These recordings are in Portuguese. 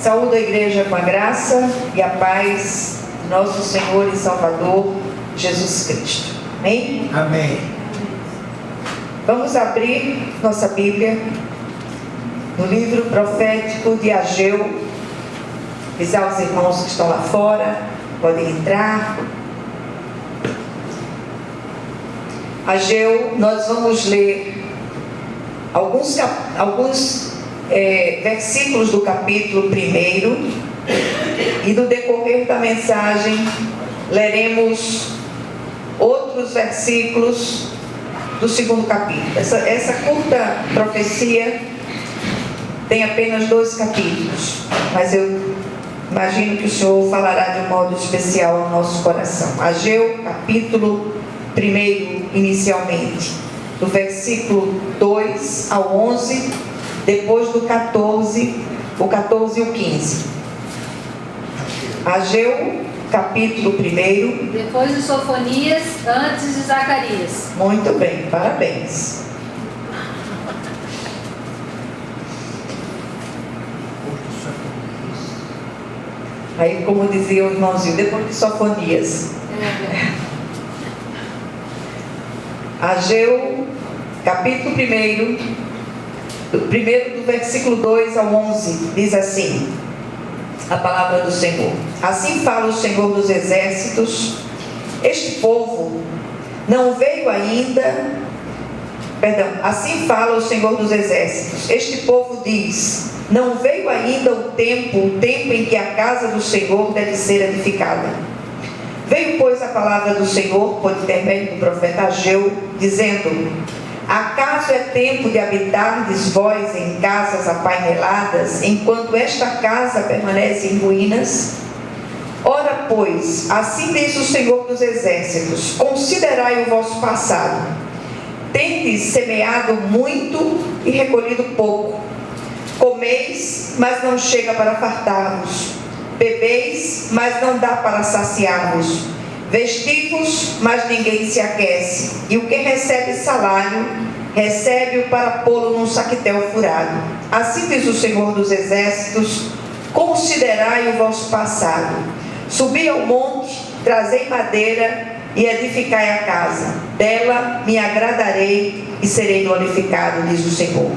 Saúdo a igreja com a graça e a paz de nosso Senhor e Salvador Jesus Cristo. Amém? Amém. Vamos abrir nossa Bíblia no livro profético de Ageu. Avisar aos irmãos que estão lá fora, podem entrar. Ageu, nós vamos ler alguns versículos do capítulo 1, e no decorrer da mensagem leremos outros versículos do 2º capítulo. Essa curta profecia tem apenas 2 capítulos, mas eu imagino que o Senhor falará de um modo especial ao nosso coração. Ageu, capítulo 1, inicialmente, do versículo 2 ao 11, depois do 14, o 14 e o 15. Ageu, capítulo 1. Depois de Sofonias, antes de Zacarias. Muito bem, parabéns. Aí, como dizia o irmãozinho, depois de Sofonias. Ageu, capítulo 1, do versículo 2 ao 11, diz assim a palavra do Senhor: assim fala o Senhor dos exércitos, este povo não veio ainda, assim fala o Senhor dos exércitos, este povo diz, não veio ainda o tempo em que a casa do Senhor deve ser edificada. Veio, pois, a palavra do Senhor por intermédio do profeta Ageu, dizendo: acaso é tempo de habitardes vós em casas apaineladas, enquanto esta casa permanece em ruínas? Ora, pois, assim diz o Senhor dos exércitos: considerai o vosso passado. Tendes semeado muito e recolhido pouco. Comeis, mas não chega para fartar-vos. Bebeis, mas não dá para saciar-vos. Vestivos, mas ninguém se aquece. E o que recebe salário, recebe-o para pô-lo num saquetel furado. Assim diz o Senhor dos exércitos: considerai o vosso passado. Subi ao monte, trazei madeira e edificai a casa. Dela me agradarei e serei glorificado, diz o Senhor.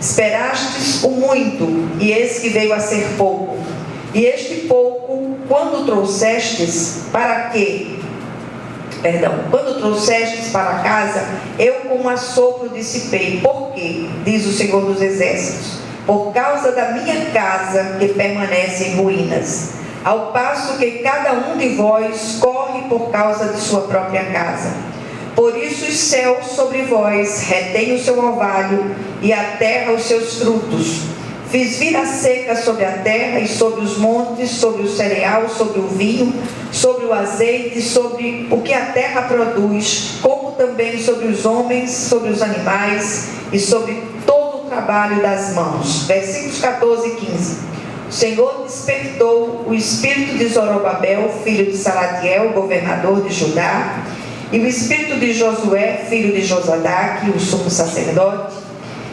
Esperastes o muito, e eis que veio a ser pouco. E este pouco, quando trouxestes para quê? Quando trouxestes para casa, eu com um assopro dissipei. Por quê? Diz o Senhor dos exércitos: por causa da minha casa que permanece em ruínas, ao passo que cada um de vós corre por causa de sua própria casa. Por isso os céus sobre vós retêm o seu orvalho, e a terra os seus frutos. Fiz vir a seca sobre a terra e sobre os montes, sobre o cereal, sobre o vinho, sobre o azeite, sobre o que a terra produz, como também sobre os homens, sobre os animais e sobre todo o trabalho das mãos. Versículos 14 e 15. O Senhor despertou o espírito de Zorobabel, filho de Salatiel, governador de Judá, e o espírito de Josué, filho de Josadaque, o sumo sacerdote,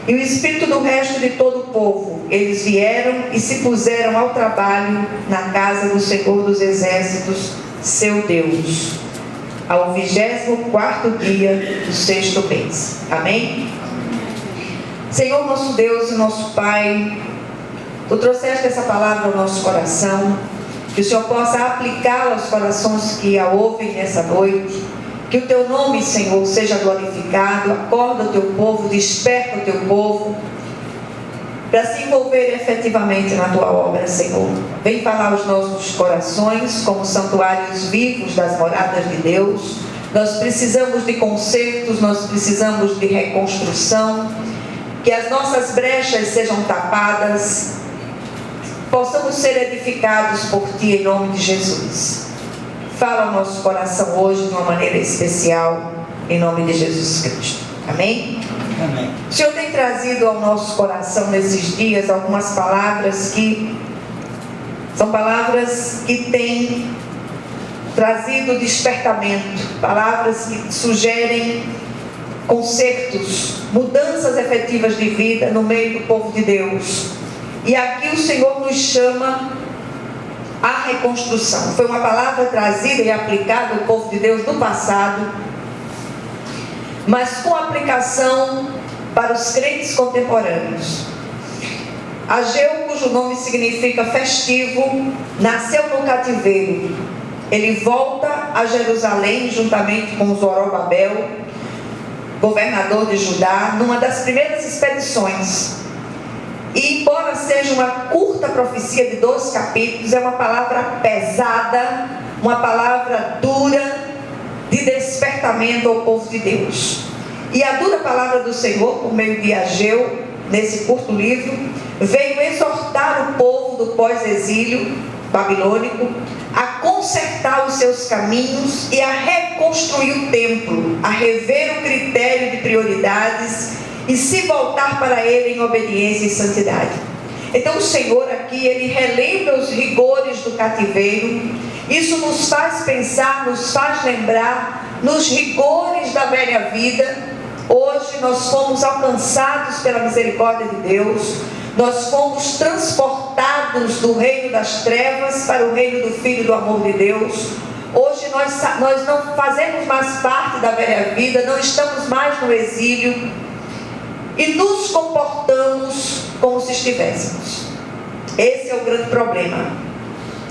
e o espírito do resto de todo o povo. Eles vieram e se puseram ao trabalho na casa do Senhor dos exércitos, seu Deus, ao 24º dia do 6º mês. Amém? Senhor nosso Deus e nosso Pai, Tu trouxeste essa palavra ao nosso coração, que o Senhor possa aplicá-la aos corações que a ouvem nessa noite. Que o Teu nome, Senhor, seja glorificado. Acorda o Teu povo, desperta o Teu povo para se envolver efetivamente na Tua obra, Senhor. Vem falar aos nossos corações como santuários vivos das moradas de Deus. Nós precisamos de consertos, nós precisamos de reconstrução, que as nossas brechas sejam tapadas, possamos ser edificados por Ti em nome de Jesus. Fala ao nosso coração hoje de uma maneira especial, em nome de Jesus Cristo. Amém? Amém. O Senhor tem trazido ao nosso coração nesses dias algumas palavras que são palavras que têm trazido despertamento, palavras que sugerem concertos, mudanças efetivas de vida no meio do povo de Deus. E aqui o Senhor nos chama à reconstrução. Foi uma palavra trazida e aplicada ao povo de Deus no passado, mas com aplicação para os crentes contemporâneos. Ageu, cujo nome significa festivo, nasceu no cativeiro. Ele volta a Jerusalém juntamente com Zorobabel, governador de Judá, numa das primeiras expedições. E embora seja uma curta profecia de 12 capítulos, é uma palavra pesada, uma palavra dura de despertamento ao povo de Deus. E a dura palavra do Senhor, por meio de Ageu, nesse curto livro, veio exortar o povo do pós-exílio babilônico a consertar os seus caminhos e a reconstruir o templo, a rever o critério de prioridades e se voltar para Ele em obediência e santidade. Então o Senhor aqui, Ele relembra os rigores do cativeiro. Isso nos faz pensar, nos faz lembrar nos rigores da velha vida. Hoje nós fomos alcançados pela misericórdia de Deus. Nós fomos transportados do reino das trevas para o reino do Filho do amor de Deus. Hoje nós não fazemos mais parte da velha vida, não estamos mais no exílio e nos comportamos como se estivéssemos. Esse é o grande problema.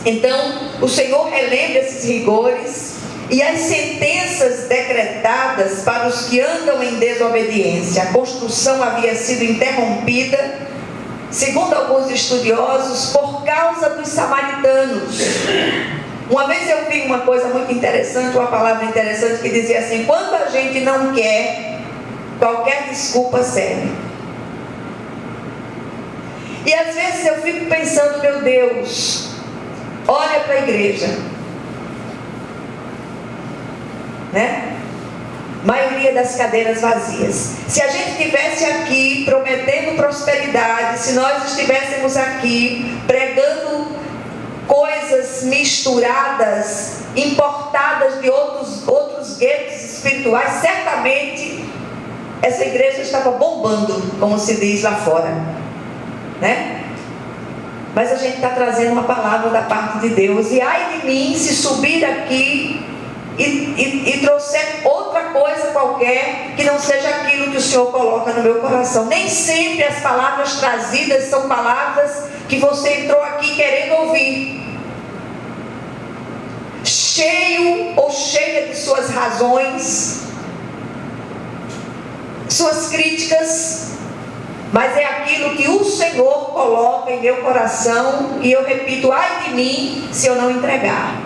Então, o Senhor relembra esses rigores e as sentenças decretadas para os que andam em desobediência. A construção havia sido interrompida, segundo alguns estudiosos, por causa dos samaritanos. Uma vez eu vi uma coisa muito interessante, uma palavra interessante que dizia assim: quando a gente não quer, qualquer desculpa serve. E às vezes eu fico pensando, meu Deus, olha para a igreja, né? Maioria das cadeiras vazias. Se a gente estivesse aqui prometendo prosperidade, se nós estivéssemos aqui pregando coisas misturadas, importadas de outros guetos espirituais, certamente essa igreja estava bombando, como se diz lá fora, né? Mas a gente está trazendo uma palavra da parte de Deus. E ai de mim se subir aqui e trouxer outra coisa qualquer que não seja aquilo que o Senhor coloca no meu coração. Nem sempre as palavras trazidas são palavras que você entrou aqui querendo ouvir, cheio ou cheia de suas razões, suas críticas, mas é aquilo que o Senhor coloca em meu coração. E eu repito, ai de mim se eu não entregar.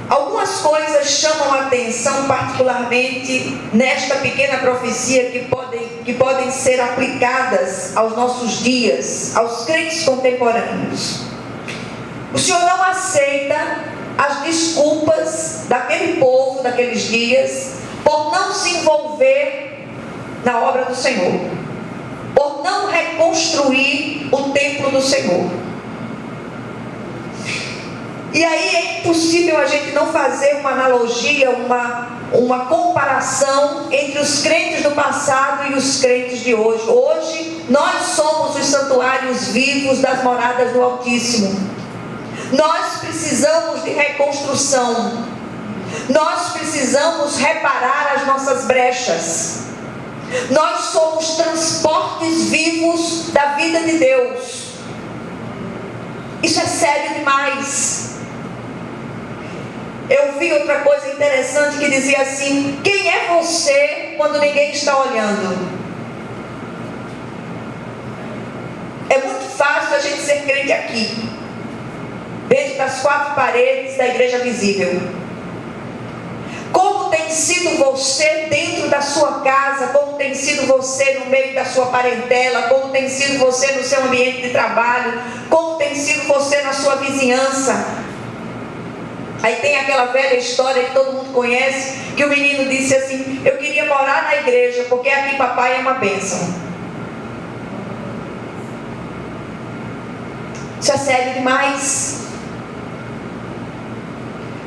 Algumas coisas chamam a atenção, particularmente nesta pequena profecia, que podem ser aplicadas aos nossos dias, aos crentes contemporâneos. O Senhor não aceita as desculpas daquele povo, daqueles dias, por não se envolver na obra do Senhor, por não reconstruir o templo do Senhor. E aí é impossível a gente não fazer uma analogia, uma comparação entre os crentes do passado e os crentes de hoje. Hoje nós somos os santuários vivos das moradas do Altíssimo. Nós precisamos de reconstrução. Nós precisamos reparar as nossas brechas. Nós somos transportes vivos da vida de Deus. Isso é sério demais. Eu vi outra coisa interessante que dizia assim: quem é você quando ninguém está olhando? É muito fácil a gente ser crente aqui, dentro das quatro paredes da igreja visível. Como tem sido você dentro da sua casa? Como tem sido você no meio da sua parentela? Como tem sido você no seu ambiente de trabalho? Como tem sido você na sua vizinhança? Aí tem aquela velha história que todo mundo conhece, que o menino disse assim: eu queria morar na igreja, porque aqui papai é uma bênção. Isso é sério demais.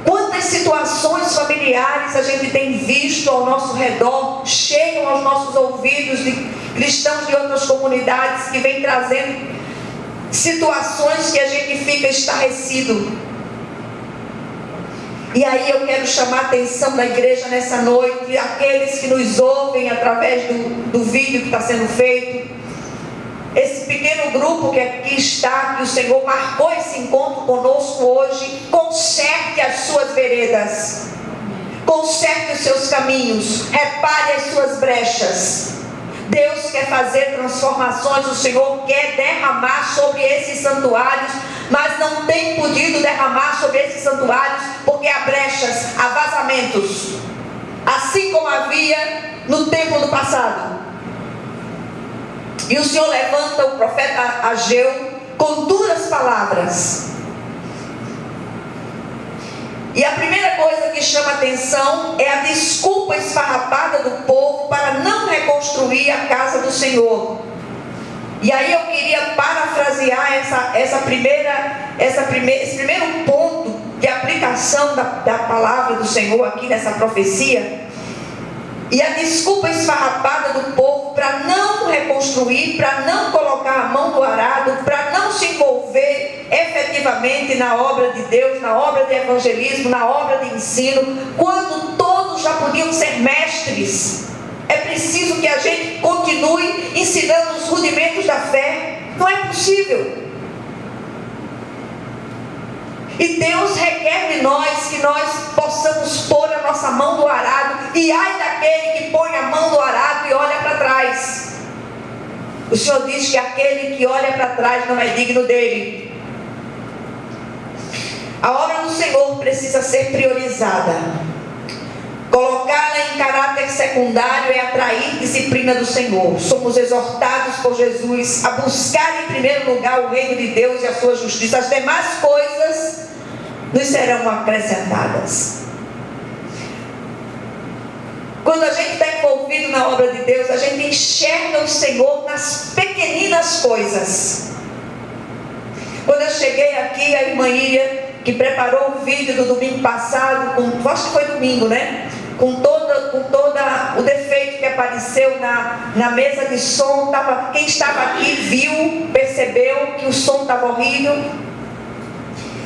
Quantas situações familiares a gente tem visto ao nosso redor, chegam aos nossos ouvidos cristãos de outras comunidades que vêm trazendo situações que a gente fica estarrecido. E aí eu quero chamar a atenção da igreja nessa noite, aqueles que nos ouvem através do vídeo que está sendo feito, esse pequeno grupo que aqui está, que o Senhor marcou esse encontro conosco hoje. Conserte as suas veredas, conserte os seus caminhos, repare as suas brechas. Deus quer fazer transformações, o Senhor quer derramar sobre esses santuários, mas não tem podido derramar sobre esses santuários porque há brechas, há vazamentos, assim como havia no tempo do passado. E o Senhor levanta o profeta Ageu com duras palavras. E a primeira coisa que chama atenção é a desculpa esfarrapada do povo para não reconstruir a casa do Senhor. E aí eu queria parafrasear esse primeiro ponto de aplicação da palavra do Senhor aqui nessa profecia. E a desculpa esfarrapada do povo para não reconstruir, para não colocar a mão no arado, para não se envolver efetivamente na obra de Deus, na obra de evangelismo, na obra de ensino, quando todos já podiam ser mestres. É preciso que a gente continue ensinando os rudimentos da fé. Não é possível. E Deus requer de nós que nós possamos pôr a nossa mão no arado. E ai daquele que põe a mão no arado e olha para trás. O Senhor diz que aquele que olha para trás não é digno dele. A obra do Senhor precisa ser priorizada. Colocá-la em caráter secundário é atrair disciplina do Senhor. Somos exortados por Jesus a buscar em primeiro lugar o reino de Deus e a sua justiça. As demais coisas nos serão acrescentadas. Quando a gente está envolvido na obra de Deus, a gente enxerga o Senhor nas pequeninas coisas. Quando eu cheguei aqui, a irmã Iria, que preparou o vídeo do domingo passado, acho que foi domingo, né? Com todo o defeito que apareceu na mesa de som, quem estava aqui viu, percebeu que o som estava horrível.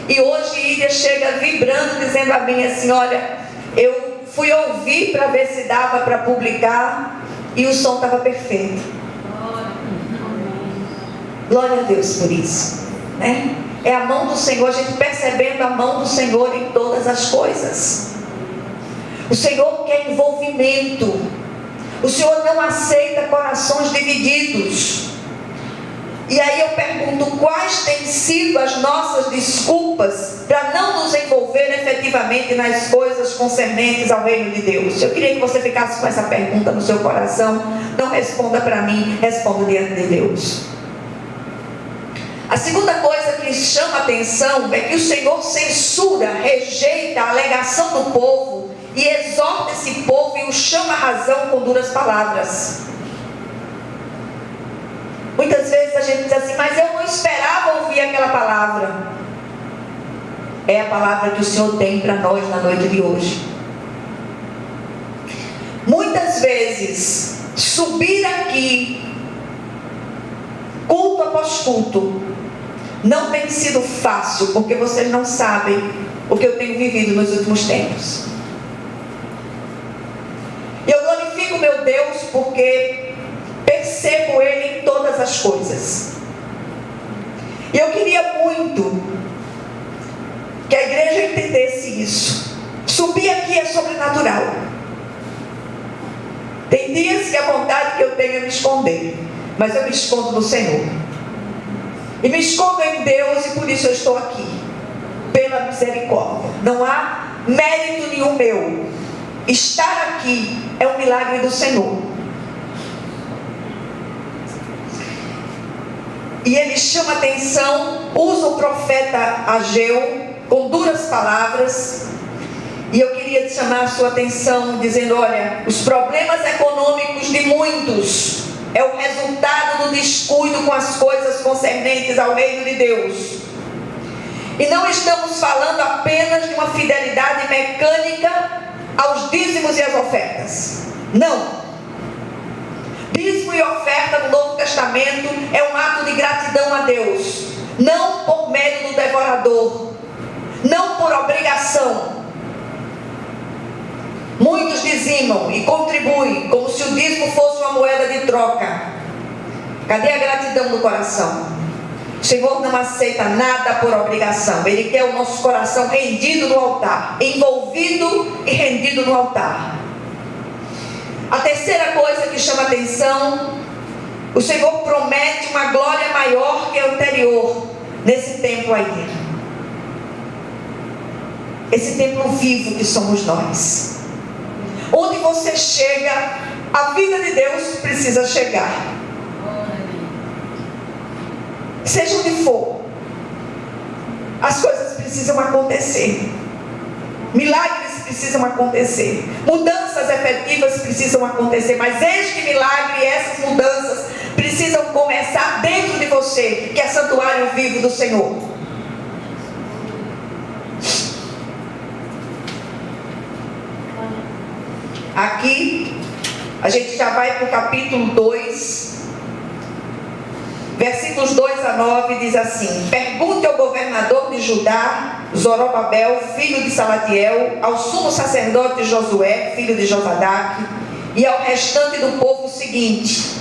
E hoje Iria chega vibrando, dizendo a mim assim: olha, eu fui ouvir para ver se dava para publicar e o som estava perfeito. Glória a Deus por isso, né? É a mão do Senhor, a gente percebendo a mão do Senhor em todas as coisas. O Senhor quer envolvimento. O Senhor não aceita corações divididos. E aí eu pergunto, quais têm sido as nossas desculpas para não nos envolver efetivamente nas coisas concernentes ao reino de Deus? Eu queria que você ficasse com essa pergunta no seu coração. Não responda para mim, responda diante de Deus. A segunda coisa que chama atenção é que o Senhor censura, rejeita a alegação do povo e exorta esse povo e o chama à razão com duras palavras. Muitas vezes a gente diz assim: mas eu não esperava ouvir aquela palavra. É a palavra que o Senhor tem para nós na noite de hoje. Muitas vezes subir aqui, culto após culto, não tem sido fácil, porque vocês não sabem o que eu tenho vivido nos últimos tempos. Eu glorifico meu Deus porque percebo Ele em todas as coisas. E eu queria muito que a igreja entendesse isso. Subir aqui é sobrenatural. Tem dias que a vontade que eu tenho é me esconder, mas eu me escondo no Senhor. E me escondo em Deus, e por isso eu estou aqui, pela misericórdia. Não há mérito nenhum meu. Estar aqui é um milagre do Senhor. E ele chama atenção, usa o profeta Ageu com duras palavras. E eu queria chamar a sua atenção dizendo: olha, os problemas econômicos de muitos é o resultado do descuido com as coisas concernentes ao reino de Deus. E não estamos falando apenas de uma fidelidade mecânica aos dízimos e às ofertas. Não. Dízimo e oferta no Novo Testamento é um ato de gratidão a Deus, não por medo do devorador, não por obrigação. Muitos dizimam e contribuem como se o dízimo fosse uma moeda de troca. Cadê a gratidão do coração? O Senhor não aceita nada por obrigação. Ele quer o nosso coração rendido no altar, envolvido e rendido no altar. A terceira coisa que chama atenção: o Senhor promete uma glória maior que a anterior nesse templo aí. Esse templo vivo que somos nós. Onde você chega, a vida de Deus precisa chegar. Seja onde for, as coisas precisam acontecer. Milagres precisam acontecer. Mudanças efetivas precisam acontecer. Mas este milagre e essas mudanças precisam começar dentro de você, que é santuário vivo do Senhor. Aqui, a gente já vai para o capítulo 2, versículos 2 a 9, diz assim: pergunte ao governador de Judá, Zorobabel, filho de Salatiel, ao sumo sacerdote Josué, filho de Josadaque, e ao restante do povo o seguinte: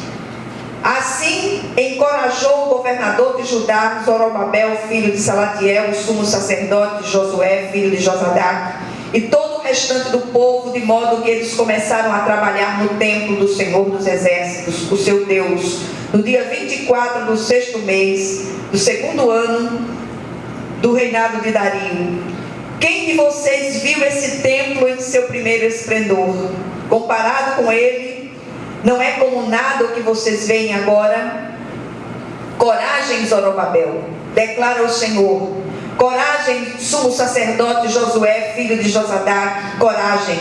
assim encorajou o governador de Judá, Zorobabel, filho de Salatiel, o sumo sacerdote Josué, filho de Josadaque, e todo o restante do povo, de modo que eles começaram a trabalhar no templo do Senhor dos Exércitos, o seu Deus, no dia 24 do 6º mês, do 2º ano do reinado de Dario. Quem de vocês viu esse templo em seu primeiro esplendor? Comparado com ele, não é como nada o que vocês veem agora? Coragem, Zorobabel, declara o Senhor. Coragem, sumo sacerdote Josué, filho de Josadaque, coragem.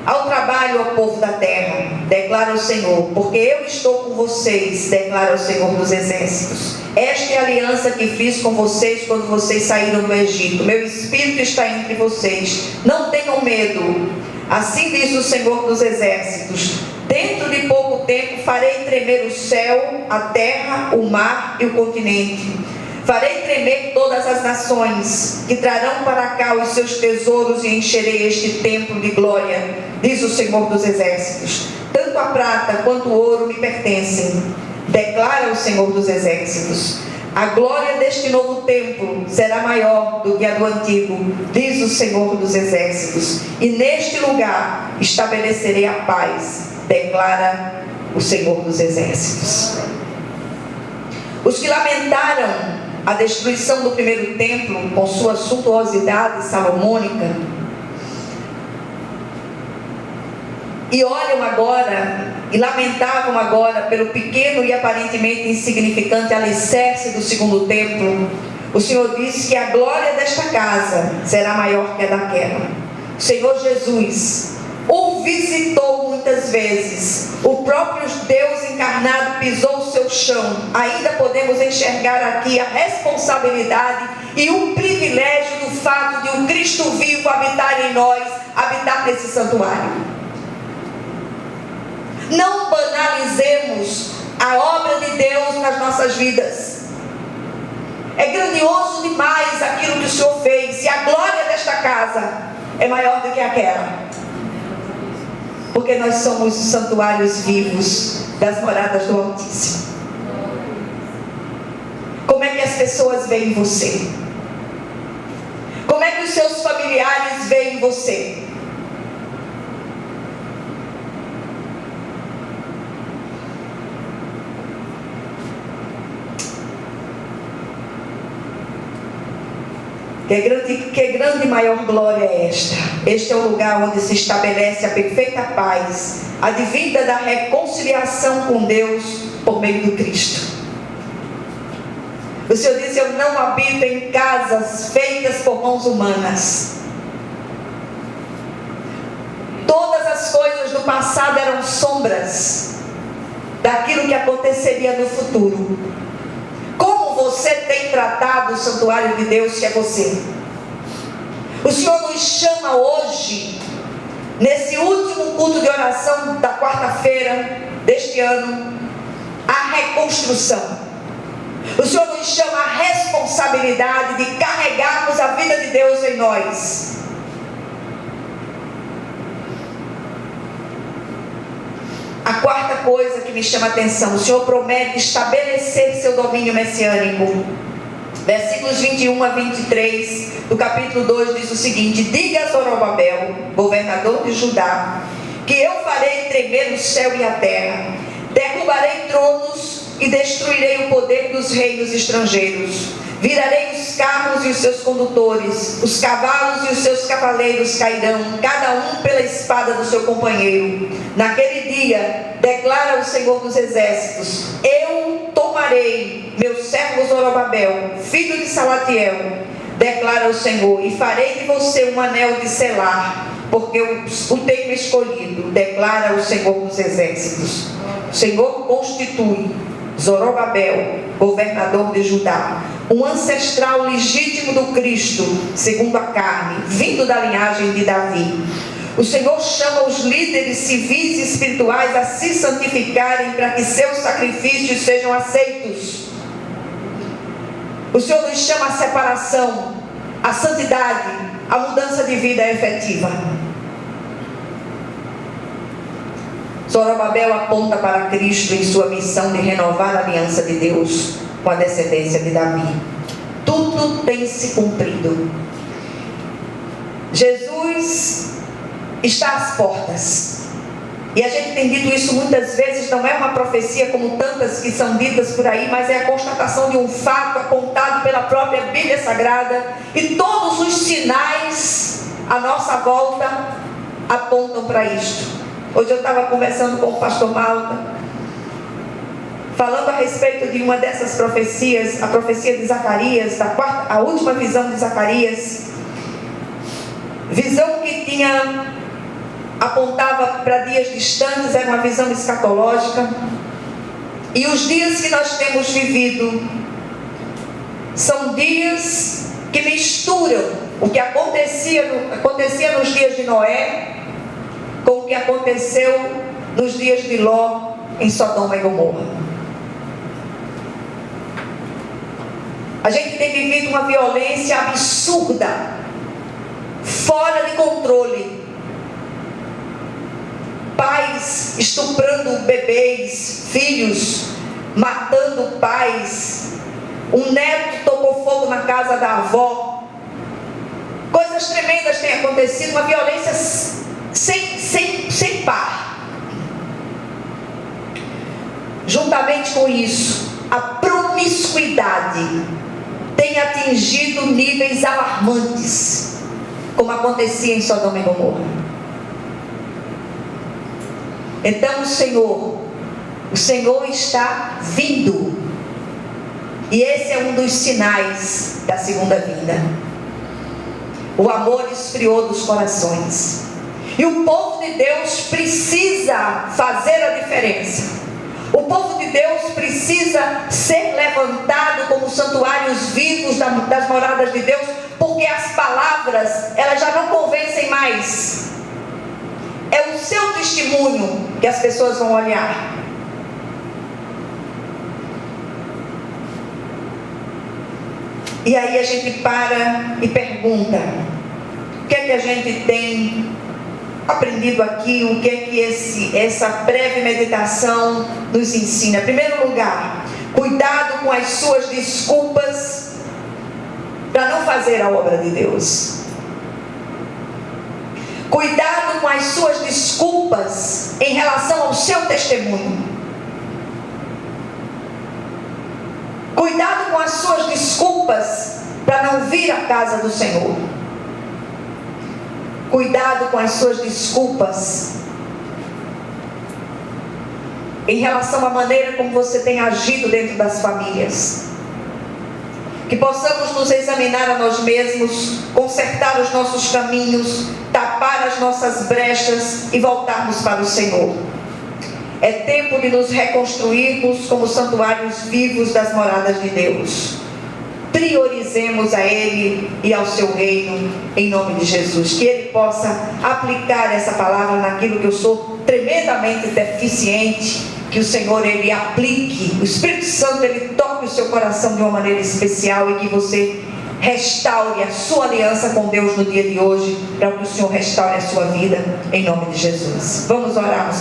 Ao trabalho, ao povo da terra, declara o Senhor, porque eu estou com vocês, declara o Senhor dos Exércitos. Esta é a aliança que fiz com vocês quando vocês saíram do Egito. Meu Espírito está entre vocês. Não tenham medo. Assim diz o Senhor dos Exércitos: dentro de pouco tempo farei tremer o céu, a terra, o mar e o continente. Farei tremer todas as nações, que trarão para cá os seus tesouros, e encherei este templo de glória, diz o Senhor dos Exércitos. Tanto a prata quanto o ouro me pertencem, declara o Senhor dos Exércitos. A glória deste novo templo será maior do que a do antigo, diz o Senhor dos Exércitos. E neste lugar estabelecerei a paz, declara o Senhor dos Exércitos. Os que lamentaram a destruição do primeiro templo com sua suntuosidade salomônica e olham agora e lamentavam agora pelo pequeno e aparentemente insignificante alicerce do segundo templo, o Senhor disse que a glória desta casa será maior que a daquela. O Senhor Jesus o visitou muitas vezes. O próprio Deus encarnado pisou o seu chão. Ainda podemos enxergar aqui a responsabilidade e o privilégio do fato de um Cristo vivo habitar em nós, habitar nesse santuário. Não banalizemos a obra de Deus nas nossas vidas. É grandioso demais aquilo que o Senhor fez, e a glória desta casa é maior do que aquela. Porque nós somos os santuários vivos das moradas do Altíssimo. Como é que as pessoas veem você? Como é que os seus familiares veem você? Que grande e maior glória é esta? Este é o lugar onde se estabelece a perfeita paz, advinda da reconciliação com Deus por meio do Cristo. O Senhor disse: eu não habito em casas feitas por mãos humanas. Todas as coisas do passado eram sombras daquilo que aconteceria no futuro. Você tem tratado o santuário de Deus, que é você? O Senhor nos chama hoje, nesse último culto de oração da quarta-feira deste ano à reconstrução. O Senhor nos chama à responsabilidade de carregarmos a vida de Deus em nós. A quarta coisa que me chama a atenção: o Senhor promete estabelecer seu domínio messiânico. Versículos 21 a 23 do capítulo 2 diz o seguinte: diga a Zorobabel, governador de Judá, que eu farei tremer o céu e a terra, derrubarei tronos e destruirei o poder dos reinos estrangeiros. Virarei os carros e os seus condutores, os cavalos e os seus cavaleiros cairão, cada um pela espada do seu companheiro. Naquele dia, declara o Senhor dos Exércitos, eu tomarei meu servo Zorobabel, filho de Salatiel, declara o Senhor, e farei de você um anel de selar, porque o tenho escolhido, declara o Senhor dos Exércitos. O Senhor constitui Zorobabel, governador de Judá, um ancestral legítimo do Cristo, segundo a carne, vindo da linhagem de Davi. O Senhor chama os líderes civis e espirituais a se santificarem para que seus sacrifícios sejam aceitos. O Senhor nos chama à separação, à santidade, à mudança de vida efetiva. Zorobabel aponta para Cristo em sua missão de renovar a aliança de Deus com a descendência de Davi. Tudo tem se cumprido. Jesus está às portas. E a gente tem dito isso muitas vezes, não é uma profecia como tantas que são ditas por aí, mas é a constatação de um fato apontado pela própria Bíblia Sagrada. E todos os sinais à nossa volta apontam para isto. Hoje eu estava conversando com o pastor Malta, falando a respeito de uma dessas profecias, a profecia de Zacarias, a última visão de Zacarias. Visão que apontava para dias distantes, era uma visão escatológica. E os dias que nós temos vivido são dias que misturam o que acontecia nos dias de Noé com o que aconteceu nos dias de Ló em Sodoma e Gomorra. A gente tem vivido uma violência absurda, fora de controle. Pais estuprando bebês, filhos matando pais. Um neto tocou fogo na casa da avó. Coisas tremendas têm acontecido, uma violência sem par. Juntamente com isso, a promiscuidade tem atingido níveis alarmantes, como acontecia em Sodoma e Gomorra. Então o Senhor está vindo, e esse é um dos sinais da segunda vinda. O amor esfriou dos corações, e o povo de Deus precisa fazer a diferença. O povo de Deus precisa ser levantado como santuários vivos das moradas de Deus, porque as palavras, elas já não convencem mais. É o seu testemunho que as pessoas vão olhar. E aí a gente para e pergunta: o que é que a gente tem aprendido aqui? O que é que essa breve meditação nos ensina? Em primeiro lugar, cuidado com as suas desculpas para não fazer a obra de Deus. Cuidado com as suas desculpas em relação ao seu testemunho. Cuidado com as suas desculpas para não vir à casa do Senhor. Cuidado com as suas desculpas em relação à maneira como você tem agido dentro das famílias. Que possamos nos examinar a nós mesmos, consertar os nossos caminhos, tapar as nossas brechas e voltarmos para o Senhor. É tempo de nos reconstruirmos como santuários vivos das moradas de Deus. Priorizemos a Ele e ao seu reino, em nome de Jesus. Que Ele possa aplicar essa palavra naquilo que eu sou tremendamente deficiente, que o Senhor, Ele aplique, o Espírito Santo, Ele toque o seu coração de uma maneira especial, e que você restaure a sua aliança com Deus no dia de hoje, para que o Senhor restaure a sua vida, em nome de Jesus. Vamos orar.